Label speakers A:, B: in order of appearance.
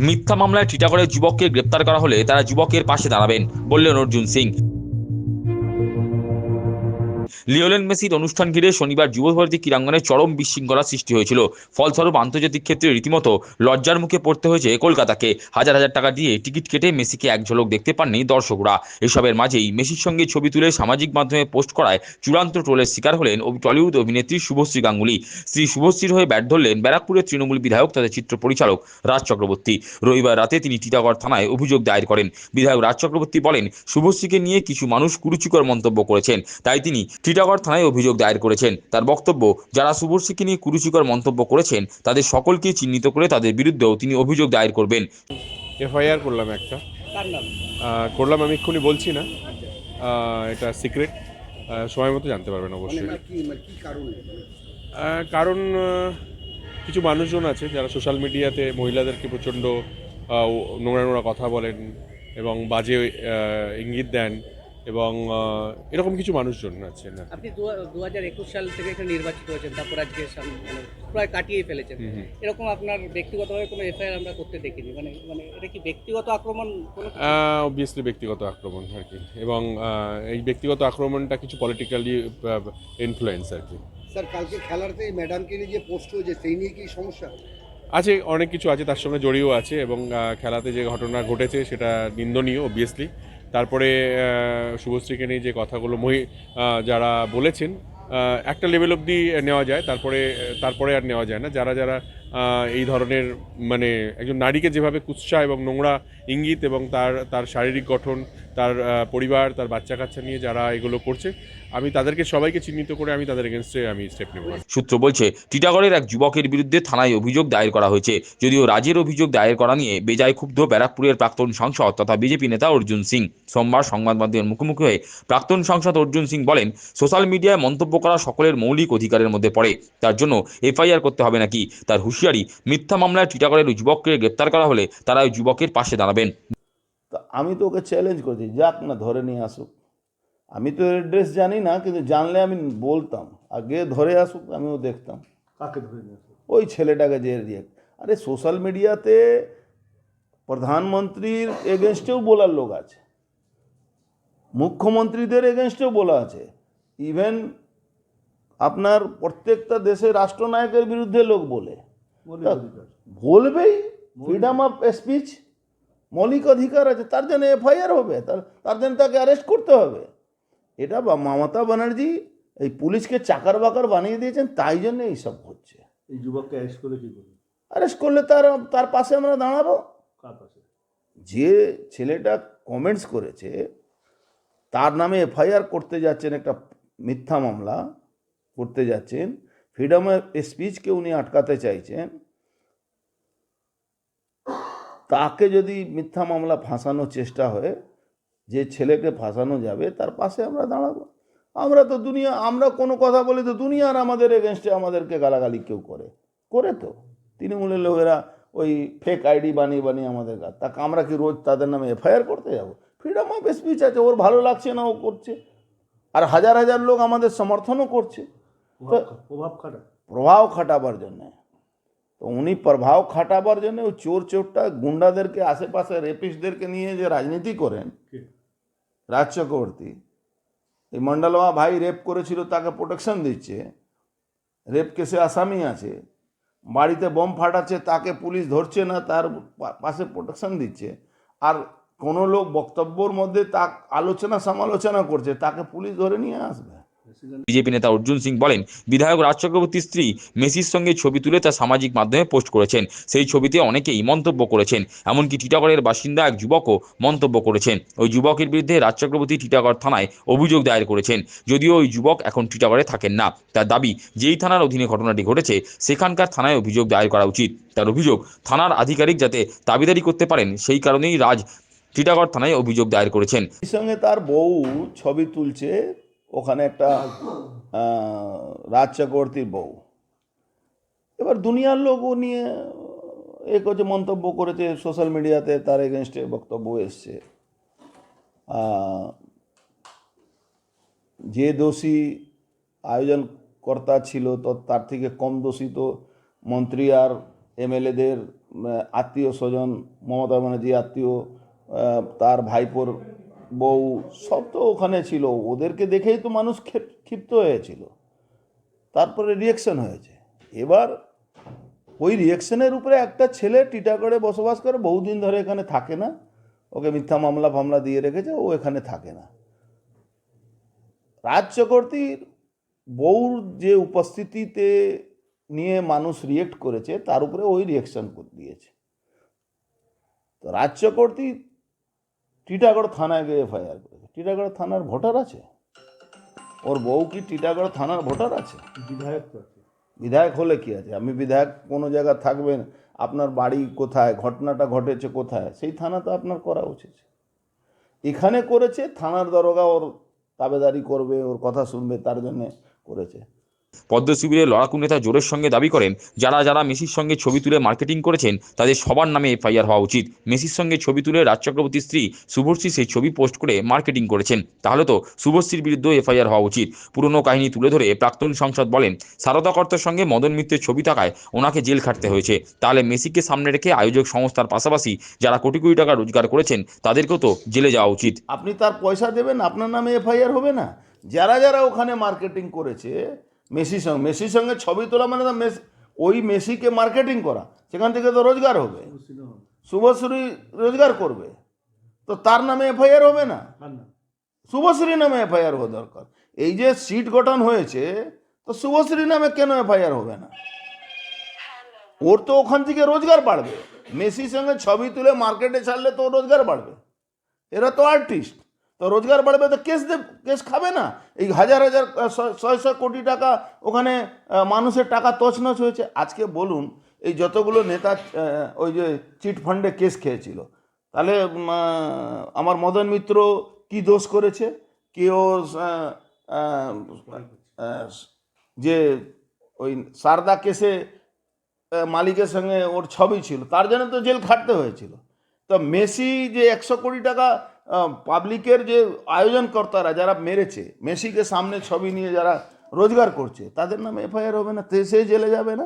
A: মিথ্যা মামলায় টিটাগড়ের যুবককে গ্রেপ্তার করা হলে তারা যুবকের পাশে দাঁড়াবেন বললেন অর্জুন সিং। লিওনেল মেসির অনুষ্ঠান ঘিরে শনিবার যুবভারতী ক্রীড়াঙ্গনে চরম বিশৃঙ্খলা সৃষ্টি হয়েছিল। ফলস্বরূপ আন্তর্জাতিক ক্ষেত্রে রীতিমতো লজ্জার মুখে পড়তে হয়েছে কলকাতাকে। হাজার হাজার টাকা দিয়ে টিকিট কেটে মেসিকে এক ঝলক দেখতে পাননি দর্শকরা। এসবের মাঝেই মেসির সঙ্গে ছবি তুলে সামাজিক মাধ্যমে পোস্ট করায় চূড়ান্ত ট্রোলের শিকার হলেন টলিউড অভিনেত্রী শুভশ্রী গাঙ্গুলি। স্ত্রী শুভশ্রীর হয়ে ব্যাট ধরলেন ব্যারাকপুরের তৃণমূল বিধায়ক তথা চিত্র পরিচালক রাজ চক্রবর্তী। রবিবার রাতে তিনি টিটাগড় থানায় অভিযোগ দায়ের করেন। বিধায়ক রাজ চক্রবর্তী বলেন, শুভশ্রীকে নিয়ে কিছু মানুষ কুরুচিকর মন্তব্য করেছেন, তাই তিনি টিটাগড় থানায় অভিযোগ দায়ের করেছেন। তার বক্তব্য, যারা শুভশ্রীকে নিয়ে কুরুচিকর মন্তব্য করেছেন তাদের সকলকে চিহ্নিত করে তাদের বিরুদ্ধেও তিনি অভিযোগ দায়ের করবেন।
B: এফআইআর করলাম একটা।
C: কার নাম?
B: করলাম, আমি এক্ষুনি বলছি না, এটা সিক্রেট, সময় মতো জানতে পারবেন অবশ্যই।
C: কি কারণে?
B: কারণ কিছু মানুষজন আছে যারা সোশ্যাল মিডিয়াতে মহিলাদেরকে প্রচণ্ড নোংরা নোংরা কথা বলেন এবং বাজে ইঙ্গিত দেন, এবং এরকম কিছু মানুষজন আছে না।
C: আপনি 2021 সাল থেকে এখানে নির্বাচিত হয়েছেন, তারপর আজকে প্রায় কাটিয়ে ফেলেছেন। এরকম আপনার ব্যক্তিগতভাবে কোনো এফআইআর আমরা করতে দেখিনি, মানে মানে এটা কি ব্যক্তিগত আক্রমণ?
B: অবভিয়াসলি ব্যক্তিগত আক্রমণ আর কি, এবং এই ব্যক্তিগত আক্রমণটা কিছু পলিটিক্যালি ইনফ্লুয়েন্স আর কি।
C: স্যার, কালকে খেলাতে ম্যাডামকে নিয়ে যে পোস্ট হয়েছে সেই নিয়ে কি সমস্যা
B: আছে? অনেক কিছু আছে, তার সঙ্গে জড়িয়েও আছে, এবং খেলাতে যে ঘটনা ঘটেছে সেটা নিন্দনীয় অবভিয়াসলি। তারপরে শুভশ্রীকে নিয়ে যে কথাগুলো যারা বলেছেন একটা লেভেল অবধি নেওয়া যায়, তারপরে আর নেওয়া যায় না। যারা যারা এই ধরনের, মানে একজন নারীকে যেভাবে কুৎসা এবং নোংরা ইঙ্গিত এবং তার শারীরিক গঠন, তার পরিবার, তার বাচ্চা কাচ্চা নিয়ে যারা এগুলো করছে, আমি তাদেরকে সবাইকে চিহ্নিত করে আমি তাদের এগেনস্টে আমি স্টেপ নেব।
A: সূত্র বলছে, টিটাগড়ের এক যুবকের বিরুদ্ধে থানায় অভিযোগ দায়ের করা হয়েছে। যদিও রাজের অভিযোগ দায়ের করা নিয়ে বেজায় ক্ষুব্ধ ব্যারাকপুরের প্রাক্তন সাংসদ তথা বিজেপি নেতা অর্জুন সিং। সোমবার সংবাদ মাধ্যমের মুখোমুখি হয়ে প্রাক্তন সাংসদ অর্জুন সিং বলেন, সোশ্যাল মিডিয়ায় মন্তব্য করা সকলের মৌলিক অধিকারের মধ্যে পড়ে, তার জন্য এফআইআর করতে হবে নাকি। তার হুঁশিয়ারি, মিথ্যা মামলায় টিটাগড়ের যুবককে গ্রেপ্তার করা হলে তারা ওই যুবকের পাশে দাঁড়াবেন।
D: তো আমি তো ওকে চ্যালেঞ্জ করছি, যাক না, ধরে নিয়ে আসুক। আমি তো অ্যাড্রেস জানি না, কিন্তু জানলে আমি বলতাম, আগে ধরে আসুক, আমিও দেখতাম।
E: কাকে ধরে নিয়ে আসবে?
D: ওই ছেলেটাকে যে রিয়েক্ট, আরে সোশ্যাল মিডিয়াতে প্রধানমন্ত্রীর এগেনস্টেও বলার লোক আছে, মুখ্যমন্ত্রীদের এগেনস্টেও বলা আছে, ইভেন আপনার প্রত্যেকটা দেশের রাষ্ট্রনায়কের বিরুদ্ধে লোক বলে। বলবেই, ফ্রিডম অফ স্পিচ, মৌলিক অধিকার আছে, তার জন্য এফআইআর হবে, তার জন্য তাকে অ্যারেস্ট করতে হবে। এটা মমতা ব্যানার্জি এই পুলিশকে চাকার বাকার বানিয়ে দিয়েছেন, তাই জন্য এইসব হচ্ছে।
E: এই যুবককে অ্যারেস্ট করে কি করবে?
D: অ্যারেস্ট করলে তার পাশে আমরা দাঁড়াবো।
E: কার পাশে?
D: যে ছেলেটা কমেন্টস করেছে তার নামে এফআইআর করতে যাচ্ছেন, একটা মিথ্যা মামলা করতে যাচ্ছেন, ফ্রিডম অফ স্পিচকে উনি আটকাতে চাইছেন। তাকে যদি মিথ্যা মামলা ফাঁসানোর চেষ্টা হয়, যে ছেলেকে ফাঁসানো যাবে তার পাশে আমরা দাঁড়াবো। আমরা কোনো কথা বলি তো দুনিয়ার আমাদের এগেনস্টে আমাদেরকে গালাগালি কেউ করে তো তৃণমূলের লোকেরা ওই ফেক আইডি বানিয়ে আমাদের তাকে আমরা কি রোজ তাদের নামে এফআইআর করতে যাব? ফ্রিডম অফ স্পিচ আছে, ওর ভালো লাগছে না ও করছে, আর হাজার হাজার লোক আমাদের সমর্থনও করছে প্রভাব খাটাবার জন্যে। তো উনি প্রভাব খাটাবার জন্য ওই চোরটা গুন্ডাদেরকে, আশেপাশে রেপিস্টদেরকে নিয়ে যে রাজনীতি করেন, রাজ চক্রবর্তী, এই মন্ডলমা ভাই রেপ করেছিল, তাকে প্রোটেকশন দিচ্ছে, রেপ কেসে আসামি আছে, বাড়িতে বোম ফাটাচ্ছে, তাকে পুলিশ ধরছে না, তার পাশে প্রোটেকশন দিচ্ছে, আর কোনো লোক বক্তব্যর মধ্যে আলোচনা সমালোচনা করছে, তাকে পুলিশ ধরে নিয়ে আসবে।
A: বিজেপি নেতা অর্জুন সিং বলেন, বিধায়ক রাজ চক্রবর্তীর স্ত্রী মেসির সঙ্গে ছবি তুলে তা সামাজিক মাধ্যমে পোস্ট করেছেন। সেই ছবিতে অনেকেই মন্তব্য করেছেন, এমনকি টিটাগড়ের বাসিন্দা এক যুবকও মন্তব্য করেছেন। ওই যুবকের বিরুদ্ধে রাজ চক্রবর্তী টিটাগড় থানায় অভিযোগ দায়ের করেছেন। যদিও ওই যুবক এখন টিটাগড়ে থাকেন না। তার দাবি, যেই থানার অধীনে ঘটনাটি ঘটেছে সেখানকার থানায় অভিযোগ দায়ের করা উচিত। তার অভিযোগ, থানার আধিকারিক যাতে দাবিদারি করতে পারেন সেই কারণেই রাজ টিটাগড় থানায় অভিযোগ দায়ের করেছেন।
D: এর সঙ্গে তার বউ ছবি তুলছে, ওখানে একটা রাজ চক্রবর্তীর বউ। এবার দুনিয়ার লোক ও নিয়ে করছে, মন্তব্য করেছে, সোশ্যাল মিডিয়াতে তার এগেনস্টে বক্তব্য এসছে। যে দোষী আয়োজনকর্তা ছিল, তো তার থেকে কম দোষী তো মন্ত্রী আর এমএলএদের আত্মীয় স্বজন, মমতা ব্যানার্জি আত্মীয়, তার ভাইপোর বউ সব তো ওখানে ছিল। ওদেরকে দেখেই তো মানুষ ক্ষিপ্ত হয়েছিল, তারপরে রিয়েকশন হয়েছে। এবার ওই রিয়েকশনের উপরে একটা ছেলে টিটাগড়ে বসবাস করে, বহুদিন ধরে এখানে থাকে না, ওকে মিথ্যা মামলা ফামলা দিয়ে রেখেছে, ও এখানে থাকে না। রাজ চক্রবর্তীর বউর যে উপস্থিতিতে নিয়ে মানুষ রিয়েক্ট করেছে, তার উপরে ওই রিয়েকশন দিয়েছে। তো রাজ চক্রবর্তী টিটাগড় থানায় গিয়ে এফআইআর করেছে। টিটাগড় থানার ভোটার আছে? ওর বউ কি টিটাগড় থানার ভোটার আছে?
E: বিধায়ক তো আছে।
D: বিধায়ক হলে কি আছে? আমি বিধায়ক কোনো জায়গায় থাকবেন, আপনার বাড়ি কোথায়, ঘটনাটা ঘটেছে কোথায়, সেই থানা তো আপনার করা উচিত। এখানে করেছে, থানার দরোগা ওর তাবেদারি করবে, ওর কথা শুনবে, তার জন্য করেছে।
A: পদ্ম শিবিরের লড়াকু নেতা জোরের সঙ্গে দাবি করেন, যারা যারা মেসির সঙ্গে ছবি তুলে মার্কেটিং করেছেন তাদের সবার নামে এফআইআর হওয়া উচিত। মেসির সঙ্গে ছবি তুলে রাজ চক্রবর্তীর স্ত্রী শুভশ্রী সেই ছবি পোস্ট করে মার্কেটিং করেছেন, তাহলে তো শুভশ্রীর বিরুদ্ধে এফআইআর হওয়া উচিত। পুরনো কাহিনী তুলে ধরে প্রাক্তন সাংসদ বলেন, সারদা কর্তার সঙ্গে মদন মিত্রের ছবি থাকায় ওনাকে জেল খাটতে হয়েছে। তাহলে মেসিকে সামনে রেখে আয়োজক সংস্থার পাশাপাশি যারা কোটি কোটি টাকা রোজগার করেছেন তাদেরকেও তো জেলে যাওয়া উচিত।
D: আপনি তার পয়সা দেবেন, আপনার নামে এফআইআর হবে না? যারা যারা ওখানে মার্কেটিং করেছে মেসির সঙ্গে ছবি তোলা মানে তো ওই মেসিকে মার্কেটিং করা, সেখান থেকে তো রোজগার হবে, শুভশ্রী রোজগার করবে, তো তার নামে এফআইআর হবে না? শুভশ্রীর নামে এফআইআর হওয়া দরকার। এই যে সিট গঠন হয়েছে, তো শুভশ্রীর নামে কেন এফআইআর হবে না? ওর তো ওখান থেকে রোজগার বাড়বে, মেসির সঙ্গে ছবি তুলে মার্কেটে ছাড়লে তো রোজগার বাড়বে। এরা তো আর্টিস্ট, তো রোজগার বাড়বে, তো কেস খাবে না? এই হাজার হাজার শয় শয় কোটি টাকা ওখানে মানুষের টাকা তছনছ হয়েছে। আজকে বলুন, এই যতগুলো নেতা ওই যে চিট ফান্ডে কেস খেয়েছিল, তাহলে আমার মদন মিত্র কি দোষ করেছে? কি ও যে ওই সারদা কেসে মালিকের সঙ্গে ওর ছবি ছিল, তার জন্য তো জেল খাটতে হয়েছিল। তো মেসি যে 100 কোটি টাকা পাবলিকের যে আয়োজনকর্তারা যারা মেরেছে, মেসিকে সামনে ছবি নিয়ে যারা রোজগার করছে, তাদের নামে এফআইআর হবে না? সে জেলে যাবে না?